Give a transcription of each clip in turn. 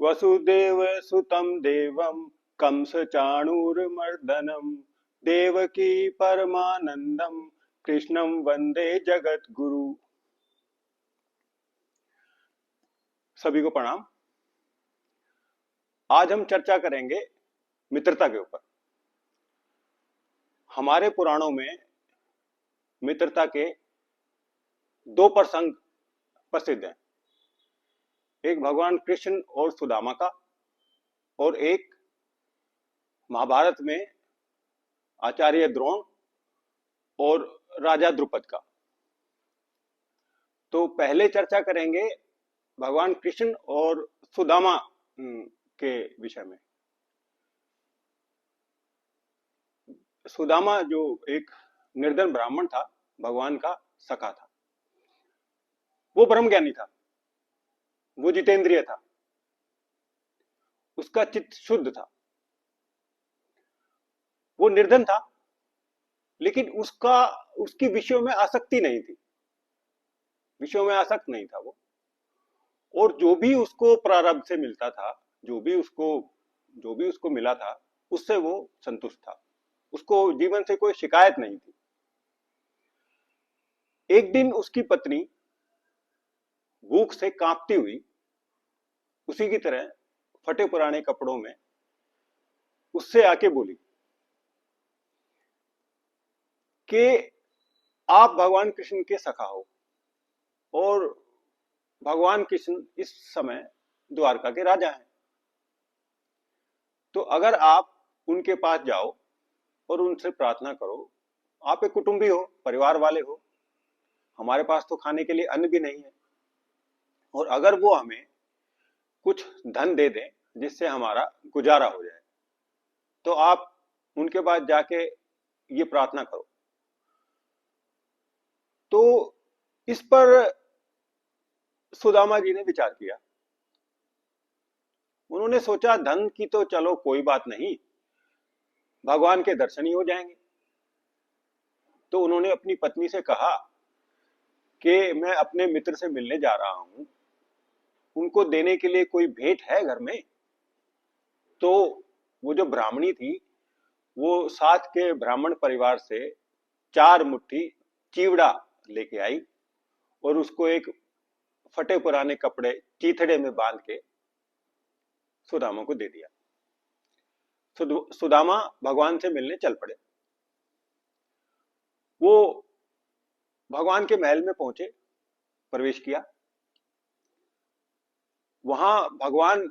वसुदेव सुतं देवं कंस चाणूरमर्दनम देवकी परमानंदम कृष्णं वंदे जगत गुरु। सभी को प्रणाम। आज हम चर्चा करेंगे मित्रता के ऊपर। हमारे पुराणों में मित्रता के दो प्रसंग प्रसिद्ध हैं। एक भगवान कृष्ण और सुदामा का, और एक महाभारत में आचार्य द्रोण और राजा द्रुपद का। तो पहले चर्चा करेंगे भगवान कृष्ण और सुदामा के विषय में। सुदामा जो एक निर्धन ब्राह्मण था, भगवान का सखा था। वो ब्रह्मज्ञानी था, वो जितेंद्रिय था, उसका चित्त शुद्ध था। वो निर्धन था, लेकिन उसकी विषयों में आसक्ति नहीं थी, विषयों में आसक्त नहीं था वो। और जो भी उसको प्रारब्ध से मिलता था, जो भी उसको मिला था, उससे वो संतुष्ट था। उसको जीवन से कोई शिकायत नहीं थी। एक दिन उसकी पत्नी भूख से कांपती हुई, उसी की तरह फटे पुराने कपड़ों में, उससे आके बोली कि आप भगवान कृष्ण के सखा हो, और भगवान कृष्ण इस समय द्वारका के राजा हैं। तो अगर आप उनके पास जाओ और उनसे प्रार्थना करो, आप एक कुटुंबी हो, परिवार वाले हो, हमारे पास तो खाने के लिए अन्न भी नहीं है, और अगर वो हमें कुछ धन दे दें जिससे हमारा गुजारा हो जाए, तो आप उनके पास जाके ये प्रार्थना करो। तो इस पर सुदामा जी ने विचार किया। उन्होंने सोचा, धन की तो चलो कोई बात नहीं, भगवान के दर्शन ही हो जाएंगे। तो उन्होंने अपनी पत्नी से कहा कि मैं अपने मित्र से मिलने जा रहा हूं, उनको देने के लिए कोई भेंट है घर में? तो वो जो ब्राह्मणी थी, वो साथ के ब्राह्मण परिवार से 4 मुट्ठी चीवड़ा लेके आई, और उसको एक फटे पुराने कपड़े चीथड़े में बांध के सुदामा को दे दिया। सुदामा भगवान से मिलने चल पड़े। वो भगवान के महल में पहुंचे, प्रवेश किया। वहां भगवान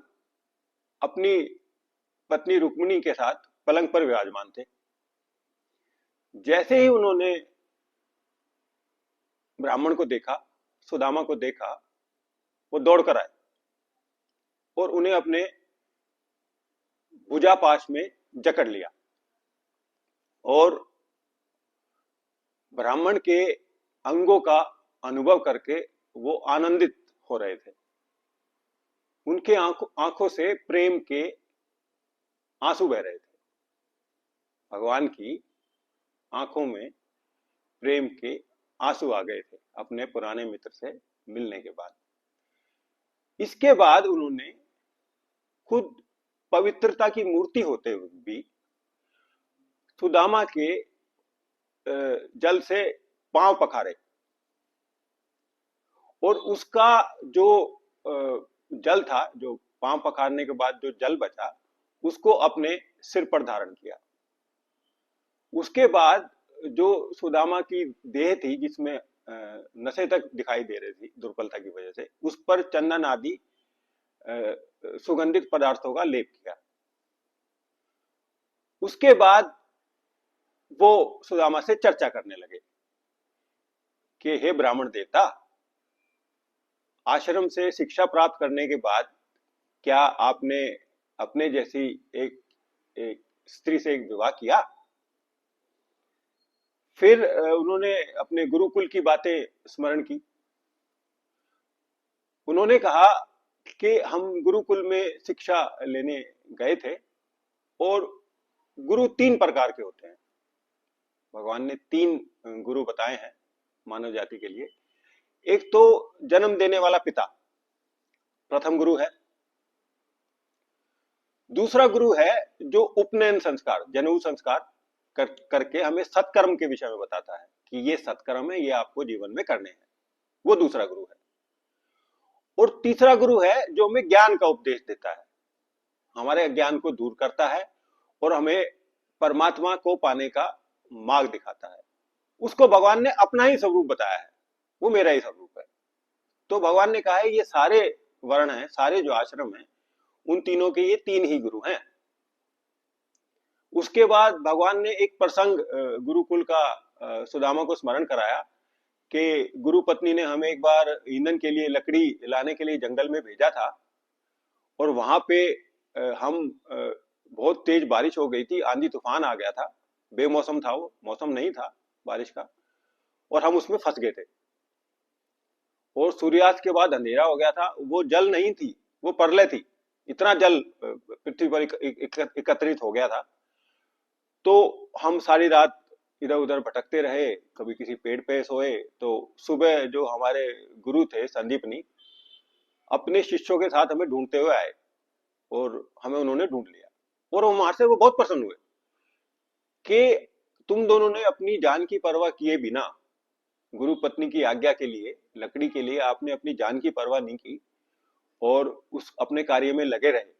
अपनी पत्नी रुक्मिणी के साथ पलंग पर विराजमान थे। जैसे ही उन्होंने ब्राह्मण को देखा, सुदामा को देखा, वो दौड़ कर आए और उन्हें अपने भुजा पाश में जकड़ लिया, और ब्राह्मण के अंगों का अनुभव करके वो आनंदित हो रहे थे। उनके आंखों से प्रेम के आंसू बह रहे थे। भगवान की आंखों में प्रेम के आंसू आ गए थे अपने पुराने मित्र से मिलने के बाद। इसके बाद उन्होंने खुद पवित्रता की मूर्ति होते हुए भी सुदामा के जल से पांव पखारे, और उसका जो जल था, जो पांव पखारने के बाद जो जल बचा, उसको अपने सिर पर धारण किया। उसके बाद जो सुदामा की देह थी, जिसमें नसें तक दिखाई दे रही थी दुर्बलता की वजह से, उस पर चंदन आदि सुगंधित पदार्थों का लेप किया। उसके बाद वो सुदामा से चर्चा करने लगे कि हे ब्राह्मण देवता, आश्रम से शिक्षा प्राप्त करने के बाद क्या आपने अपने जैसी एक स्त्री से एक विवाह किया? फिर उन्होंने अपने गुरुकुल की बातें स्मरण की। उन्होंने कहा कि हम गुरुकुल में शिक्षा लेने गए थे, और गुरु 3 प्रकार के होते हैं। भगवान ने 3 गुरु बताए हैं मानव जाति के लिए। एक तो जन्म देने वाला पिता, प्रथम गुरु है। दूसरा गुरु है जो उपनयन संस्कार, जनेऊ संस्कार करके हमें सत्कर्म के विषय में बताता है कि ये सत्कर्म है, ये आपको जीवन में करने हैं। वो दूसरा गुरु है। और तीसरा गुरु है जो हमें ज्ञान का उपदेश देता है, हमारे अज्ञान को दूर करता है और हमें परमात्मा को पाने का मार्ग दिखाता है। उसको भगवान ने अपना ही स्वरूप बताया है, वो मेरा ही स्वरूप है। तो भगवान ने कहा है ये सारे वर्ण हैं, सारे जो आश्रम हैं, उन तीनों के ये तीन ही गुरु हैं। उसके बाद भगवान ने एक प्रसंग गुरुकुल का सुदामा को स्मरण कराया कि गुरु पत्नी ने हमें एक बार ईंधन के लिए लकड़ी लाने के लिए जंगल में भेजा था और वहां पे हम बहुत तेज बारिश हो गई थी, आंधी तूफान आ गया था, बेमौसम था, वो मौसम नहीं था बारिश का, और हम उसमें फंस गए थे। और सूर्यास्त के बाद अंधेरा हो गया था, वो जल नहीं थी, वो परले थी, इतना जल पृथ्वी पर एकत्रित हो गया था। तो हम सारी रात इधर उधर भटकते रहे, कभी किसी पेड़ पे सोए। तो सुबह जो हमारे गुरु थे संदीपनी, अपने शिष्यों के साथ हमें ढूंढते हुए आए और हमें उन्होंने ढूंढ लिया। और हमारे से वो बहुत प्रसन्न हुए कि तुम दोनों ने अपनी जान की परवाह किए बिना, गुरु पत्नी की आज्ञा के लिए, लकड़ी के लिए आपने अपनी जान की परवाह नहीं की और उस अपने कार्य में लगे रहे,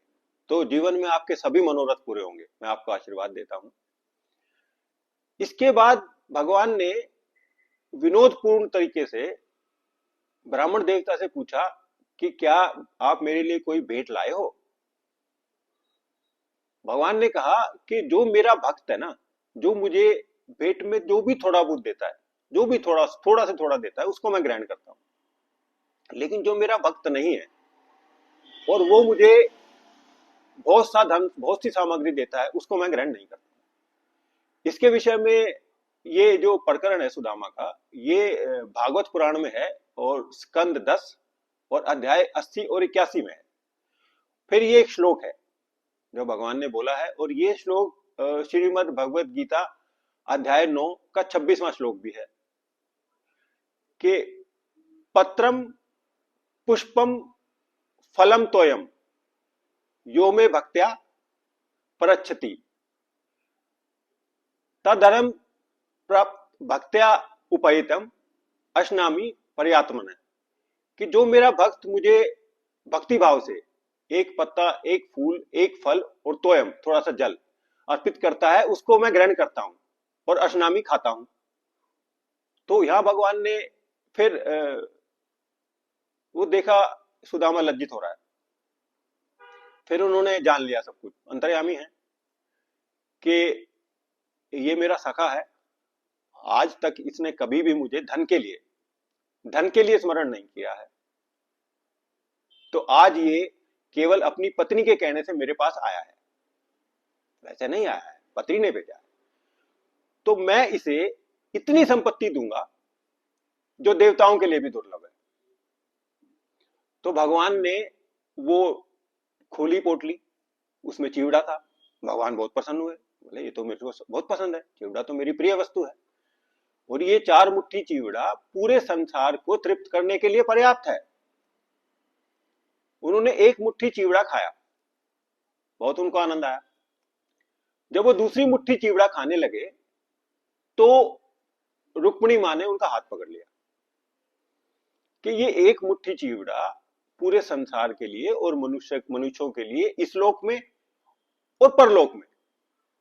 तो जीवन में आपके सभी मनोरथ पूरे होंगे, मैं आपको आशीर्वाद देता हूं। इसके बाद भगवान ने विनोदपूर्ण तरीके से ब्राह्मण देवता से पूछा कि क्या आप मेरे लिए कोई भेंट लाए हो। भगवान ने कहा कि जो मेरा भक्त है ना, जो मुझे भेंट में जो भी थोड़ा बहुत देता है, जो भी थोड़ा थोड़ा से थोड़ा देता है, उसको मैं ग्रहण करता हूं। लेकिन जो मेरा भक्त नहीं है और वो मुझे बहुत सा धन, बहुत सी सामग्री देता है, उसको मैं ग्रहण नहीं करता। इसके विषय में ये जो प्रकरण है सुदामा का, ये भागवत पुराण में है और स्कंद 10 और अध्याय 80 और 81 में है। फिर ये एक श्लोक है जो भगवान ने बोला है, और ये श्लोक श्रीमद् भगवत गीता अध्याय 9 का 26वां श्लोक भी है कि पत्रम पुष्पम फलम तोयम यो में भक्त्या परच्छति तदरम प्राप्त भक्त्या उपहितम अश्नामी पर्यात्मन। कि जो मेरा भक्त मुझे भक्ति भाव से एक पत्ता, एक फूल, एक फल और तोयम थोड़ा सा जल अर्पित करता है, उसको मैं ग्रहण करता हूं और अश्नामी खाता हूं। तो यहां भगवान ने फिर वो देखा सुदामा लज्जित हो रहा है, फिर उन्होंने जान लिया सब कुछ, अंतर्यामी है कि ये मेरा सखा है, आज तक इसने कभी भी मुझे धन के लिए स्मरण नहीं किया है, तो आज ये केवल अपनी पत्नी के कहने से मेरे पास आया है, वैसे नहीं आया है, पत्नी ने भेजा है। तो मैं इसे इतनी संपत्ति दूंगा जो देवताओं के लिए भी दुर्लभ है। तो भगवान ने वो खोली पोटली, उसमें चिवड़ा था। भगवान बहुत प्रसन्न हुए, बोले ये तो मेरे को बहुत पसंद है, चिवड़ा तो मेरी प्रिय वस्तु है, और ये 4 मुट्ठी चिवड़ा पूरे संसार को तृप्त करने के लिए पर्याप्त है। उन्होंने 1 मुट्ठी चिवड़ा खाया, बहुत उनको आनंद आया। जब वो दूसरी मुट्ठी चिवड़ा खाने लगे तो रुक्मिणी मां ने उनका हाथ पकड़ लिया कि ये 1 मुट्ठी चिवड़ा पूरे संसार के लिए और मनुष्यों के लिए, इस लोक में और परलोक में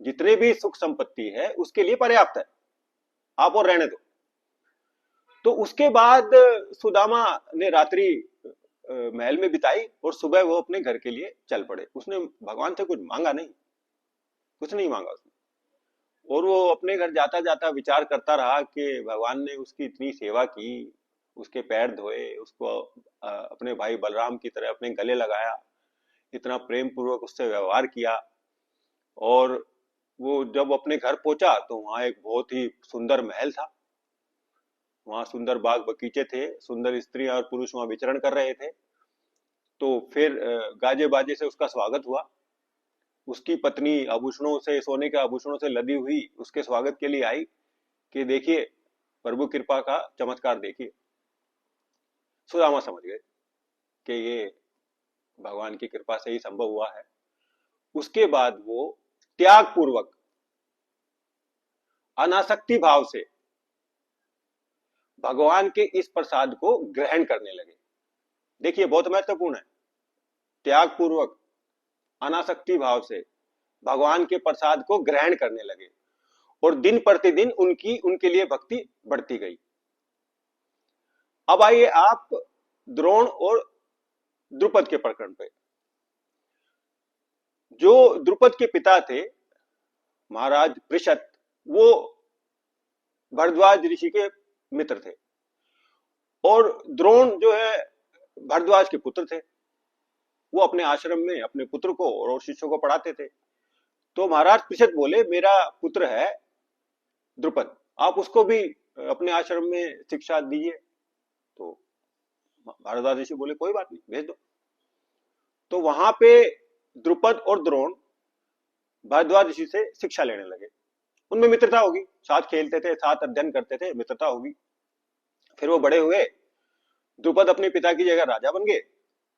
जितने भी सुख संपत्ति है उसके लिए पर्याप्त है, आप और रहने दो। तो उसके बाद सुदामा ने रात्रि महल में बिताई और सुबह वो अपने घर के लिए चल पड़े। उसने भगवान से कुछ मांगा नहीं, कुछ नहीं मांगा उसने, और वो अपने घर जाता जाता विचार करता रहा कि भगवान ने उसकी इतनी सेवा की, उसके पैर धोए, उसको अपने भाई बलराम की तरह अपने गले लगाया, इतना प्रेम पूर्वक उससे व्यवहार किया। और वो जब अपने घर पहुंचा तो वहां एक बहुत ही सुंदर महल था, वहां सुंदर बाग बगीचे थे, सुंदर स्त्रियां और पुरुष वहां विचरण कर रहे थे। तो फिर गाजे बाजे से उसका स्वागत हुआ। उसकी पत्नी आभूषणों से, सोने के आभूषणों से लदी हुई उसके स्वागत के लिए आई कि देखिए प्रभु कृपा का चमत्कार देखिए। सुदामा समझ गए कि ये भगवान की कृपा से ही संभव हुआ है, उसके बाद वो त्याग पूर्वक अनासक्ति भाव से भगवान के इस प्रसाद को ग्रहण करने लगे। देखिए बहुत महत्वपूर्ण है, त्याग पूर्वक अनासक्ति भाव से भगवान के प्रसाद को ग्रहण करने लगे और दिन प्रतिदिन उनकी उनके लिए भक्ति बढ़ती गई। अब आइए आप द्रोण और द्रुपद के प्रकरण पे। जो द्रुपद के पिता थे महाराज पृषत, वो भरद्वाज ऋषि के मित्र थे और द्रोण जो है भरद्वाज के पुत्र थे। वो अपने आश्रम में अपने पुत्र को और शिष्यों को पढ़ाते थे। तो महाराज पृषत बोले मेरा पुत्र है द्रुपद, आप उसको भी अपने आश्रम में शिक्षा दीजिए। तो भरद्वाज ऋषि बोले कोई बात नहीं, भेज दो। तो वहां पे द्रुपद और द्रोण भरद्वाज ऋषि से शिक्षा लेने लगे। उनमें मित्रता होगी, साथ खेलते थे, साथ अध्ययन करते थे, मित्रता होगी। फिर वो बड़े हुए, द्रुपद अपने पिता की जगह राजा बन गए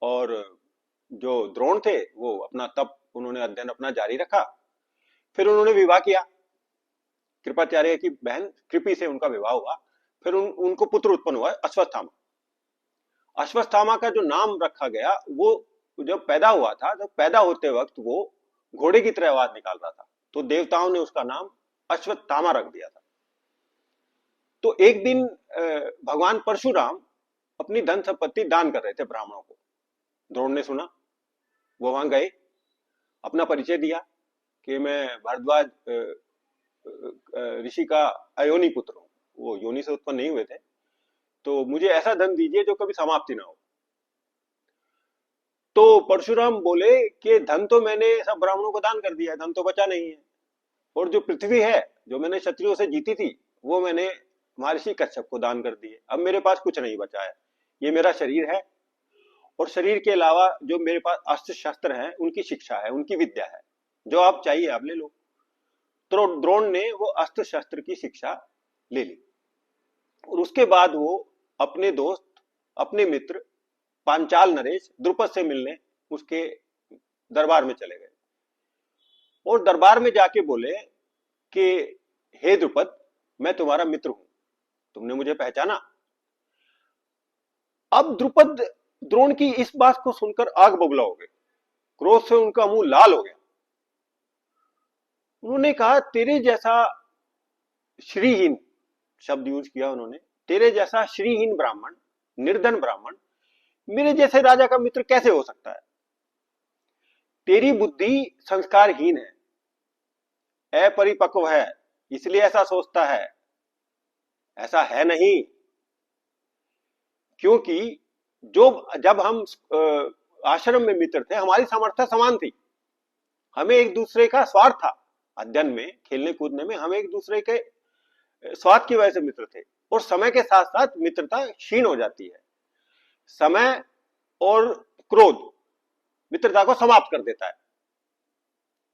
और जो द्रोण थे वो अपना तप, उन्होंने अध्ययन अपना जारी रखा। फिर उन्होंने विवाह किया, कृपाचार्य की बहन कृपि से उनका विवाह हुआ। फिर उनको पुत्र उत्पन्न हुआ अश्वत्थामा। अश्वत्थामा का जो नाम रखा गया, वो जब पैदा हुआ था, जब पैदा होते वक्त वो घोड़े की तरह आवाज निकाल रहा था, तो देवताओं ने उसका नाम अश्वत्थामा रख दिया था। तो एक दिन भगवान परशुराम अपनी धन संपत्ति दान कर रहे थे ब्राह्मणों को। द्रोण ने सुना, वो वहां गए, अपना परिचय दिया कि मैं भरद्वाज ऋषि का अयोनी पुत्र हूं, वो योनि से उत्पन्न नहीं हुए थे, तो मुझे ऐसा धन दीजिए जो कभी समाप्ति ना हो। तो परशुराम बोले कि धन तो मैंने सब ब्राह्मणों को दान कर दिया, धन तो बचा नहीं है, और जो पृथ्वी है जो मैंने क्षत्रियों से जीती थी वो मैंने महर्षि कश्यप को दान कर दी है, अब मेरे पास कुछ नहीं बचा है। ये मेरा शरीर है और शरीर के अलावा जो मेरे पास अस्त्र शस्त्र हैं, उनकी शिक्षा है, उनकी विद्या है, जो आप चाहिए आप ले लो। तो द्रोण ने वो अस्त्र शस्त्र की शिक्षा ले ली और उसके बाद वो अपने दोस्त, अपने मित्र पांचाल नरेश द्रुपद से मिलने उसके दरबार में चले गए और दरबार में जाके बोले कि हे द्रुपद, मैं तुम्हारा मित्र हूं, तुमने मुझे पहचाना। अब द्रुपद द्रोण की इस बात को सुनकर आग बबूला हो गए, क्रोध से उनका मुंह लाल हो गया। उन्होंने कहा तेरे जैसा श्रीहीन शब्द यूज किया उन्होंने, तेरे जैसा श्रीहीन ब्राह्मण, निर्धन ब्राह्मण मेरे जैसे राजा का मित्र कैसे हो सकता है? तेरी बुद्धि संस्कारहीन है, अपरिपक्व है, इसलिए ऐसा सोचता है। ऐसा है नहीं, क्योंकि जो जब हम आश्रम में मित्र थे, हमारी सामर्थ्य समान थी, हमें एक दूसरे का स्वार्थ था, अध्ययन में, खेलने कूदने में हम एक दूसरे के स्वार्थ की वजह से मित्र थे। और समय के साथ साथ मित्रता क्षीण हो जाती है। समय और क्रोध मित्रता को समाप्त कर देता है,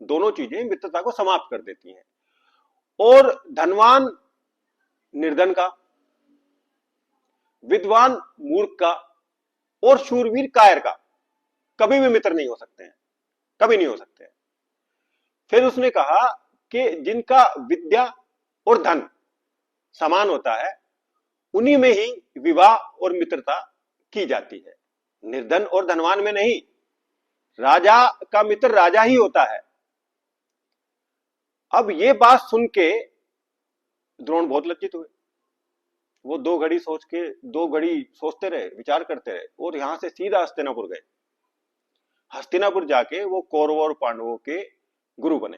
दोनों चीजें मित्रता को समाप्त कर देती हैं। और धनवान निर्धन का, विद्वान मूर्ख का और शूरवीर कायर का कभी भी मित्र नहीं हो सकते हैं, कभी नहीं हो सकते हैं। फिर उसने कहा कि जिनका विद्या और धन समान होता है, उन्हीं में ही विवाह और मित्रता की जाती है, निर्धन और धनवान में नहीं। राजा का मित्र राजा ही होता है। अब ये बात सुन के द्रोण बहुत लज्जित हुए। वो दो घड़ी सोचते रहे, विचार करते रहे और यहां से सीधा हस्तिनापुर गए। हस्तिनापुर जाके वो कौरवों और पांडवों के गुरु बने,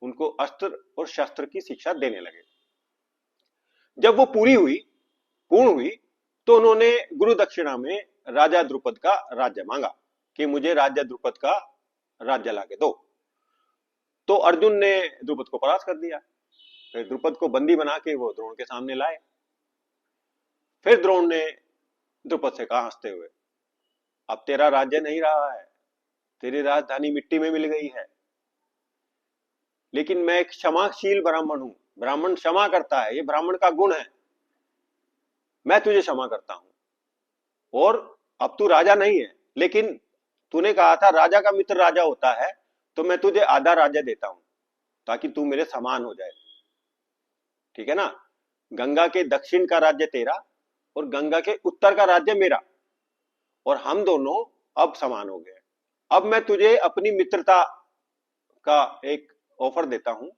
उनको अस्त्र और शस्त्र की शिक्षा देने लगे। जब वो पूर्ण हुई तो उन्होंने गुरु दक्षिणा में राजा द्रुपद का राज्य मांगा कि मुझे राजा द्रुपद का राज्य लाके दो। तो अर्जुन ने द्रुपद को परास्त कर दिया। फिर द्रुपद को बंदी बना के वो द्रोण के सामने लाए। फिर द्रोण ने द्रुपद से कहा हंसते हुए, अब तेरा राज्य नहीं रहा है, तेरी राजधानी मिट्टी में मिल गई है, लेकिन मैं एक क्षमाशील ब्राह्मण हूं, ब्राह्मण क्षमा करता है, ये ब्राह्मण का गुण है, मैं तुझे क्षमा करता हूं। और अब तू राजा नहीं है, लेकिन तूने कहा था राजा का मित्र राजा होता है, तो मैं तुझे आधा राज्य देता हूं ताकि तू मेरे समान हो जाए। ठीक है ना? गंगा के दक्षिण का राज्य तेरा और गंगा के उत्तर का राज्य मेरा, और हम दोनों अब समान हो गए। अब मैं तुझे अपनी मित्रता का एक ऑफर देता हूं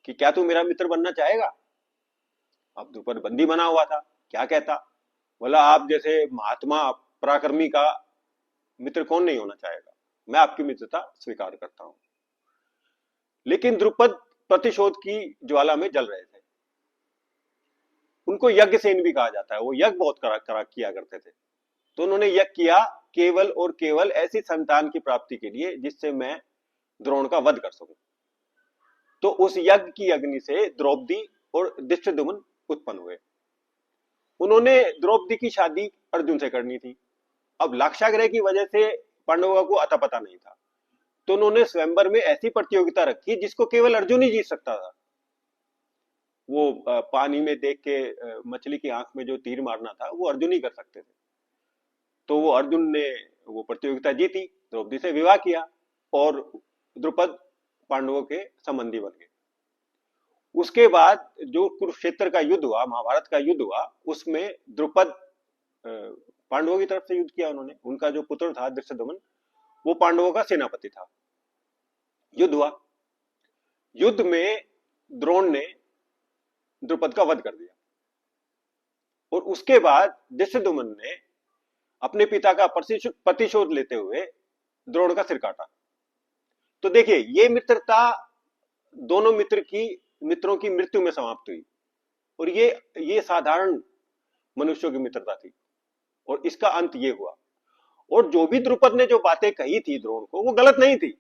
कि क्या तू मेरा मित्र बनना चाहेगा? अब द्रुपद बंदी बना हुआ था, क्या कहता? बोला, आप जैसे महात्मा पराक्रमी का मित्र कौन नहीं होना चाहेगा, मैं आपकी मित्रता स्वीकार करता हूं। लेकिन द्रुपद प्रतिशोध की ज्वाला में जल रहे थे। उनको यज्ञ सेन भी कहा जाता है, वो यज्ञ बहुत करा किया करते थे। तो उन्होंने यज्ञ किया केवल और केवल ऐसी संतान की प्राप्ति के लिए जिससे मैं द्रोण का वध कर सकूं। तो उस यज्ञ की अग्नि से द्रौपदी और धृष्टद्युम्न उत्पन्न हुए। उन्होंने द्रौपदी की शादी अर्जुन से करनी थी। अब लाक्षागृह की वजह से पांडवों को अता पता नहीं था, तो उन्होंने स्वयंवर में ऐसी प्रतियोगिता रखी जिसको केवल अर्जुन ही जीत सकता था। वो पानी में देख के मछली की आंख में जो तीर मारना था वो अर्जुन ही कर सकते थे। तो वो अर्जुन ने वो प्रतियोगिता जीती, द्रौपदी से विवाह किया और द्रुपद पांडवों के संबंधी बन गए। उसके बाद जो कुरुक्षेत्र का युद्ध हुआ, महाभारत का युद्ध हुआ, उसमें द्रुपद पांडवों की तरफ से युद्ध किया उन्होंने। उनका जो पुत्र था धृष्टद्युम्न, वो पांडवों का सेनापति था। युद्ध हुआ, युद्ध में द्रोण ने द्रुपद का वध कर दिया और उसके बाद धृष्टद्युम्न ने अपने पिता का प्रतिशोध लेते हुए द्रोण का सिर काटा। तो देखिए, ये मित्रता दोनों मित्रों की मृत्यु में समाप्त हुई, और ये साधारण मनुष्यों की मित्रता थी, और इसका अंत ये हुआ। और जो भी द्रुपद ने जो बातें कही थी द्रोण को, वो गलत नहीं थी।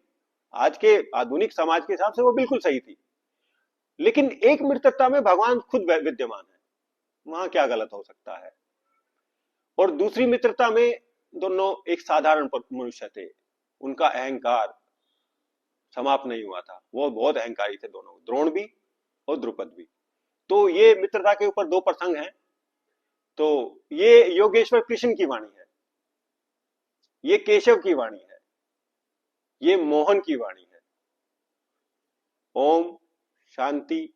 आज के आधुनिक समाज के हिसाब से वो बिल्कुल सही थी। लेकिन एक मित्रता में भगवान खुद विद्यमान है, वहां क्या गलत हो सकता है? और दूसरी मित्रता में दोनों एक साधारण मनुष्य थे, उनका अहंकार समाप्त नहीं हुआ था, वो बहुत अहंकारी थे दोनों, द्रोण भी और द्रुपद भी। तो ये मित्रता के ऊपर दो प्रसंग हैं। तो ये योगेश्वर कृष्ण की वाणी है, ये केशव की वाणी है, ये मोहन की वाणी है। ओम शांति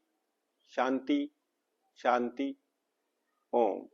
शांति शांति। ओम।